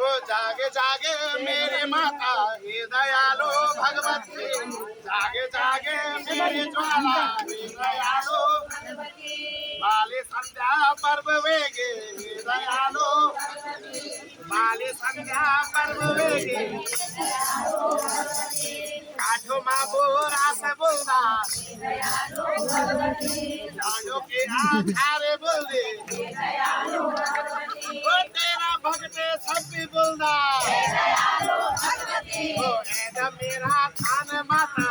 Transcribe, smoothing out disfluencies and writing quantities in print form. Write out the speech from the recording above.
ओ जागे जागे मेरी माता हे दयालो भगवती, जागे जागे मेरी ज्वाला हे दयालो, बाले संध्या पर्व वेगे हे दयालो, बाले संध्या पर्व वेगे, काठो माबो रास बोलदा, जानो के आधारे बोल दे, ओ तेरा भगते सब भी बोलदा, ओ ऐदा मेरा खान माता